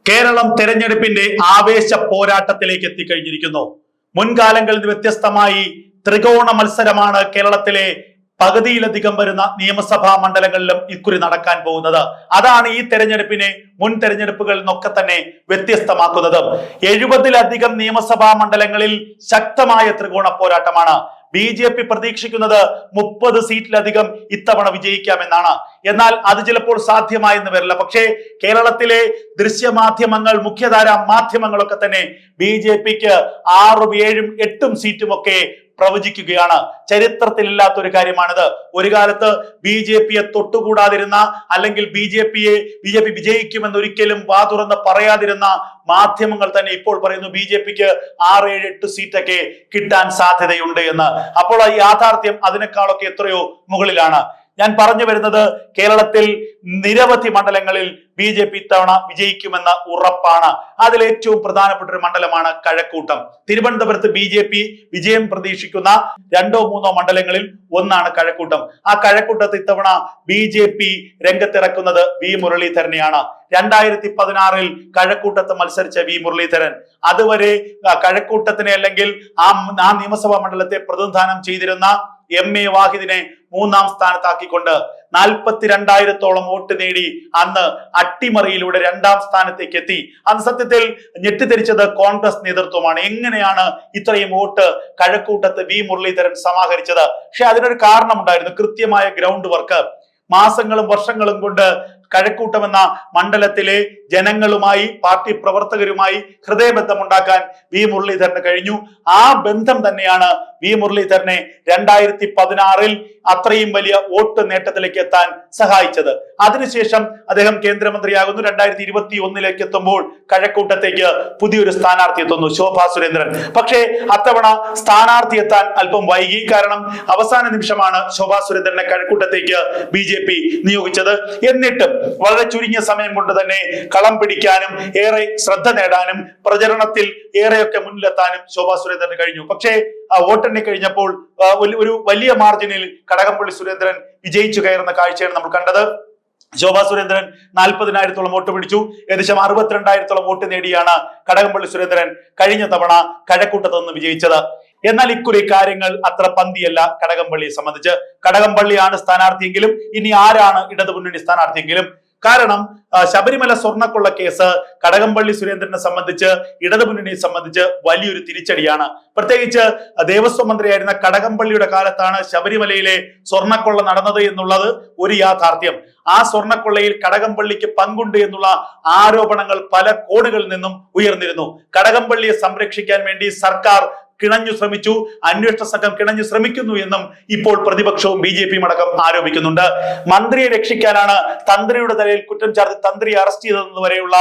കേരളം തെരഞ്ഞെടുപ്പിന്റെ ആവേശ പോരാട്ടത്തിലേക്ക് എത്തിക്കഴിഞ്ഞിരിക്കുന്നു. മുൻകാലങ്ങളിൽ നിന്ന് വ്യത്യസ്തമായി ത്രികോണ മത്സരമാണ് കേരളത്തിലെ പകുതിയിലധികം വരുന്ന നിയമസഭാ മണ്ഡലങ്ങളിലും ഇക്കുറി നടക്കാൻ പോകുന്നത്. അതാണ് ഈ തെരഞ്ഞെടുപ്പിനെ മുൻ തെരഞ്ഞെടുപ്പുകളിൽ നിന്നൊക്കെ തന്നെ വ്യത്യസ്തമാക്കുന്നത്. 70-ലധികം നിയമസഭാ മണ്ഡലങ്ങളിൽ ശക്തമായ ത്രികോണ പോരാട്ടമാണ്. BJP പ്രതീക്ഷിക്കുന്നത് 30 സീറ്റിലധികം ഇത്തവണ വിജയിക്കാമെന്നാണ്. എന്നാൽ അത് ചിലപ്പോൾ സാധ്യമായെന്ന് വരില്ല. പക്ഷേ കേരളത്തിലെ ദൃശ്യമാധ്യമങ്ങൾ, മുഖ്യധാര മാധ്യമങ്ങളൊക്കെ തന്നെ BJPക്ക് 6, 7, 8 സീറ്റും ഒക്കെ പ്രവചിക്കുകയാണ്. ചരിത്രത്തിലില്ലാത്ത ഒരു കാര്യമാണിത്. ഒരു കാലത്ത് BJPയെ തൊട്ടുകൂടാതിരുന്ന, അല്ലെങ്കിൽ BJP വിജയിക്കുമെന്ന് ഒരിക്കലും വാതുറന്ന് പറയാതിരുന്ന മാധ്യമങ്ങൾ തന്നെ ഇപ്പോൾ പറയുന്നു BJPക്ക് 6, 7, 8 സീറ്റൊക്കെ കിട്ടാൻ സാധ്യതയുണ്ട് എന്ന്. അപ്പോൾ ഈ യാഥാർത്ഥ്യം അതിനേക്കാളൊക്കെ എത്രയോ മുകളിലാണ്. ഞാൻ പറഞ്ഞു വരുന്നത്, കേരളത്തിൽ നിരവധി മണ്ഡലങ്ങളിൽ BJP ഇത്തവണ വിജയിക്കുമെന്ന ഉറപ്പാണ്. അതിൽ ഏറ്റവും പ്രധാനപ്പെട്ട ഒരു മണ്ഡലമാണ് കഴക്കൂട്ടം. തിരുവനന്തപുരത്ത് BJP വിജയം പ്രതീക്ഷിക്കുന്ന 2 or 3 മണ്ഡലങ്ങളിൽ ഒന്നാണ് കഴക്കൂട്ടം. ആ കഴക്കൂട്ടത്ത് ഇത്തവണ BJP രംഗത്തിറക്കുന്നത് V മുരളീധരനെയാണ്. 2016 കഴക്കൂട്ടത്ത് മത്സരിച്ച V മുരളീധരൻ അതുവരെ കഴക്കൂട്ടത്തിനെ, അല്ലെങ്കിൽ ആ നിയമസഭാ മണ്ഡലത്തെ പ്രതിനിധാനം ചെയ്തിരുന്ന MA വാഹിദിനെ 3ാം സ്ഥാനത്താക്കിക്കൊണ്ട് 42,000-ഓളം വോട്ട് നേടി അന്ന് അട്ടിമറിയിലൂടെ 2ാം സ്ഥാനത്തേക്ക് എത്തി. അന്ന് സത്യത്തിൽ ഞെട്ടിത്തെരിച്ചത് കോൺഗ്രസ് നേതൃത്വമാണ്. എങ്ങനെയാണ് ഇത്രയും വോട്ട് കഴക്കൂട്ടത്ത് V മുരളീധരൻ സമാഹരിച്ചത്? പക്ഷെ അതിനൊരു കാരണമുണ്ടായിരുന്നു, കൃത്യമായ ഗ്രൗണ്ട് വർക്ക്. മാസങ്ങളും വർഷങ്ങളും കൊണ്ട് കഴക്കൂട്ടം എന്ന മണ്ഡലത്തിലെ ജനങ്ങളുമായി, പാർട്ടി പ്രവർത്തകരുമായി ഹൃദയബന്ധമുണ്ടാക്കാൻ V മുരളീധരന് കഴിഞ്ഞു. ആ ബന്ധം തന്നെയാണ് V മുരളീധരനെ 2016 അത്രയും വലിയ വോട്ട് നേട്ടത്തിലേക്ക് എത്താൻ സഹായിച്ചത്. അതിനുശേഷം അദ്ദേഹം കേന്ദ്രമന്ത്രിയാകുന്നു. 2021 എത്തുമ്പോൾ കഴക്കൂട്ടത്തേക്ക് പുതിയൊരു സ്ഥാനാർത്ഥി എത്തുന്നു, ശോഭാ സുരേന്ദ്രൻ. പക്ഷേ അത്തവണ സ്ഥാനാർത്ഥി എത്താൻ അല്പം വൈകി. കാരണം അവസാന നിമിഷമാണ് ശോഭാ സുരേന്ദ്രനെ കഴക്കൂട്ടത്തേക്ക് BJP നിയോഗിച്ചത്. എന്നിട്ടും വളരെ ചുരുങ്ങിയ സമയം കൊണ്ട് തന്നെ കളം പിടിക്കാനും ഏറെ ശ്രദ്ധ നേടാനും പ്രചരണത്തിൽ ഏറെയൊക്കെ മുന്നിലെത്താനും ശോഭാ സുരേന്ദ്രന് കഴിഞ്ഞു. പക്ഷേ വോട്ടെണ്ണി കഴിഞ്ഞപ്പോൾ ഒരു വലിയ മാർജിനിൽ കടകംപള്ളി സുരേന്ദ്രൻ വിജയിച്ചു കയറുന്ന കാഴ്ചയാണ് നമ്മൾ കണ്ടത്. ശോഭാ സുരേന്ദ്രൻ 40,000-ഓളം വോട്ട് പിടിച്ചു. ഏകദേശം 62,000-ഓളം വോട്ട് നേടിയാണ് കടകംപള്ളി സുരേന്ദ്രൻ കഴിഞ്ഞ തവണ കഴക്കൂട്ടത്ത് നിന്ന് വിജയിച്ചത്. എന്നാൽ ഇക്കുറി കാര്യങ്ങൾ അത്ര പന്തിയല്ല കടകംപള്ളിയെ സംബന്ധിച്ച്. കടകംപള്ളിയാണ് സ്ഥാനാർത്ഥിയെങ്കിലും ഇനി ആരാണ് ഇടതുമുന്നണി സ്ഥാനാർത്ഥിയെങ്കിലും. കാരണം ശബരിമല സ്വർണ്ണക്കൊള്ള കേസ് കടകംപള്ളി സുരേന്ദ്രനെ സംബന്ധിച്ച്, ഇടതുമുന്നണിയെ സംബന്ധിച്ച് വലിയൊരു തിരിച്ചടിയാണ്. പ്രത്യേകിച്ച് ദേവസ്വം മന്ത്രിയായിരുന്ന കടകംപള്ളിയുടെ കാലത്താണ് ശബരിമലയിലെ സ്വർണ്ണക്കൊള്ള നടന്നത് എന്നുള്ളത് ഒരു യാഥാർത്ഥ്യം. ആ സ്വർണ്ണക്കൊള്ളയിൽ കടകംപള്ളിക്ക് പങ്കുണ്ട് എന്നുള്ള ആരോപണങ്ങൾ പല കോണുകളിൽ നിന്നും ഉയർന്നിരുന്നു. കടകംപള്ളിയെ സംരക്ഷിക്കാൻ വേണ്ടി സർക്കാർ കിണഞ്ഞു ശ്രമിച്ചു, അന്വേഷണ സംഘം കിണഞ്ഞു ശ്രമിക്കുന്നു എന്നും ഇപ്പോൾ പ്രതിപക്ഷവും BJPയും അടക്കം ആരോപിക്കുന്നുണ്ട്. മന്ത്രിയെ രക്ഷിക്കാനാണ് തന്ത്രിയുടെ തലയിൽ കുറ്റം ചാർത്തി തന്ത്രിയെ അറസ്റ്റ് ചെയ്തതെന്ന് വരെയുള്ള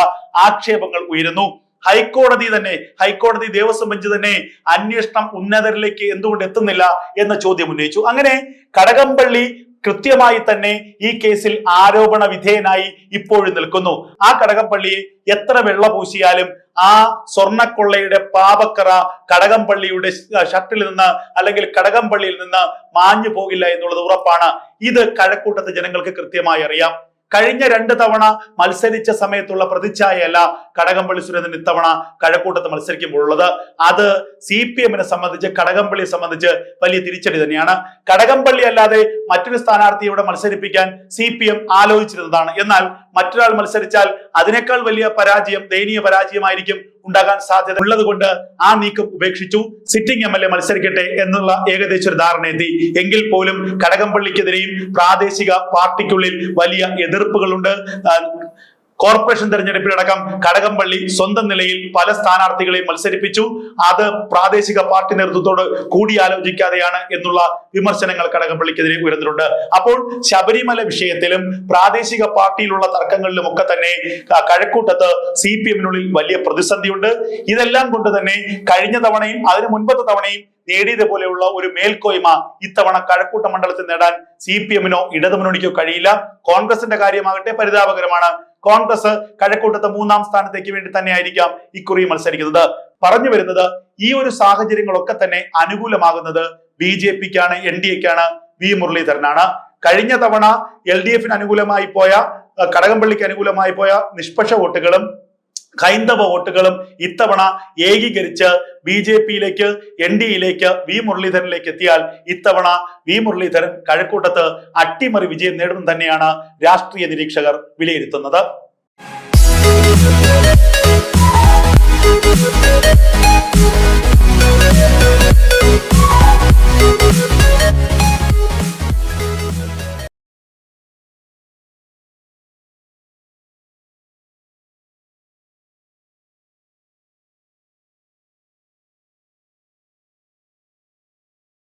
ആക്ഷേപങ്ങൾ ഉയരുന്നു. ഹൈക്കോടതി ദേവസ്വം ബെഞ്ച് തന്നെ അന്വേഷണം ഉന്നതരിലേക്ക് എന്തുകൊണ്ട് എത്തുന്നില്ല എന്ന ചോദ്യം ഉന്നയിച്ചു. അങ്ങനെ കടകംപള്ളി കൃത്യമായി തന്നെ ഈ കേസിൽ ആരോപണ വിധേയനായി ഇപ്പോഴും നിൽക്കുന്നു. ആ കടകംപള്ളിയെ എത്ര വെള്ള പൂശിയാലും ആ സ്വർണ്ണക്കൊള്ളയുടെ പാപക്കറ കടകംപള്ളിയുടെ ഷർട്ടിൽ നിന്ന്, അല്ലെങ്കിൽ കടകംപള്ളിയിൽ നിന്ന് മാഞ്ഞു പോകില്ല എന്നുള്ളത് ഉറപ്പാണ്. ഇത് കഴക്കൂട്ടത്തെ ജനങ്ങൾക്ക് കൃത്യമായി അറിയാം. കഴിഞ്ഞ 2 തവണ മത്സരിച്ച സമയത്തുള്ള പ്രതിച്ഛായയല്ല കടകംപള്ളി സുരേന്ദ്രൻ ഇത്തവണ കഴക്കൂട്ടത്ത് മത്സരിക്കുമ്പോഴുള്ളത്. അത് CPM-നെ സംബന്ധിച്ച്, കടകംപള്ളിയെ സംബന്ധിച്ച് വലിയ തിരിച്ചടി തന്നെയാണ്. കടകംപള്ളി അല്ലാതെ മറ്റൊരു സ്ഥാനാർത്ഥിയോടെ മത്സരിപ്പിക്കാൻ CPM ആലോചിച്ചിരുന്നതാണ്. എന്നാൽ മറ്റൊരാൾ മത്സരിച്ചാൽ അതിനേക്കാൾ വലിയ പരാജയം, ദയനീയ പരാജയമായിരിക്കും ഉണ്ടാകാൻ സാധ്യത ഉള്ളത് കൊണ്ട് ആ നീക്കം ഉപേക്ഷിച്ചു. സിറ്റിംഗ് MLA മത്സരിക്കട്ടെ എന്നുള്ള ഏകദേശം ഒരു ധാരണയെത്തി. എങ്കിൽ പോലും കടകംപള്ളിക്കെതിരെയും പ്രാദേശിക പാർട്ടിക്കുള്ളിൽ വലിയ എതിർപ്പുകളുണ്ട്. കോർപ്പറേഷൻ തെരഞ്ഞെടുപ്പിലടക്കം കടകംപള്ളി സ്വന്തം നിലയിൽ പല സ്ഥാനാർത്ഥികളെയും മത്സരിപ്പിച്ചു. അത് പ്രാദേശിക പാർട്ടി നേതൃത്വത്തോട് കൂടിയാലോചിക്കാതെയാണ് എന്നുള്ള വിമർശനങ്ങൾ കടകംപള്ളിക്കെതിരെ ഉയർന്നിട്ടുണ്ട്. അപ്പോൾ ശബരിമല വിഷയത്തിലും പ്രാദേശിക പാർട്ടിയിലുള്ള തർക്കങ്ങളിലും ഒക്കെ തന്നെ കഴക്കൂട്ടത്ത് CPM-നുള്ളിൽ വലിയ പ്രതിസന്ധിയുണ്ട്. ഇതെല്ലാം കൊണ്ട് തന്നെ കഴിഞ്ഞ തവണയും അതിനു മുൻപത്തെ തവണയും നേടിയത് പോലെയുള്ള ഒരു മേൽക്കോയ്മ ഇത്തവണ കഴക്കൂട്ട മണ്ഡലത്തിൽ നേടാൻ CPM-നോ ഇടതുമുന്നണിക്കോ കഴിയില്ല. കോൺഗ്രസിന്റെ കാര്യമാകട്ടെ പരിതാപകരമാണ്. കോൺഗ്രസ് കഴക്കൂട്ടത്ത് 3ാം സ്ഥാനത്തേക്ക് വേണ്ടി തന്നെ ആയിരിക്കാം ഇക്കുറി മത്സരിക്കുന്നത്. പറഞ്ഞു വരുന്നത്, ഈ ഒരു സാഹചര്യങ്ങളൊക്കെ തന്നെ അനുകൂലമാകുന്നത് BJPക്കാണ്, NDAക്കാണ്, V മുരളീധരനാണ്. കഴിഞ്ഞ തവണ LDF-ന് അനുകൂലമായി പോയ, കടകംപള്ളിക്ക് അനുകൂലമായി പോയ നിഷ്പക്ഷ വോട്ടുകളും ഹൈന്ദവ വോട്ടുകളും ഇത്തവണ ഏകീകരിച്ച് BJP-യിലേക്ക് NDA-യിലേക്ക് വി മുരളീധരനിലേക്ക് എത്തിയാൽ ഇത്തവണ വി മുരളീധരൻ കഴക്കൂട്ടത്ത് അട്ടിമറി വിജയം നേടും തന്നെയാണ് രാഷ്ട്രീയ നിരീക്ഷകർ വിലയിരുത്തുന്നത്.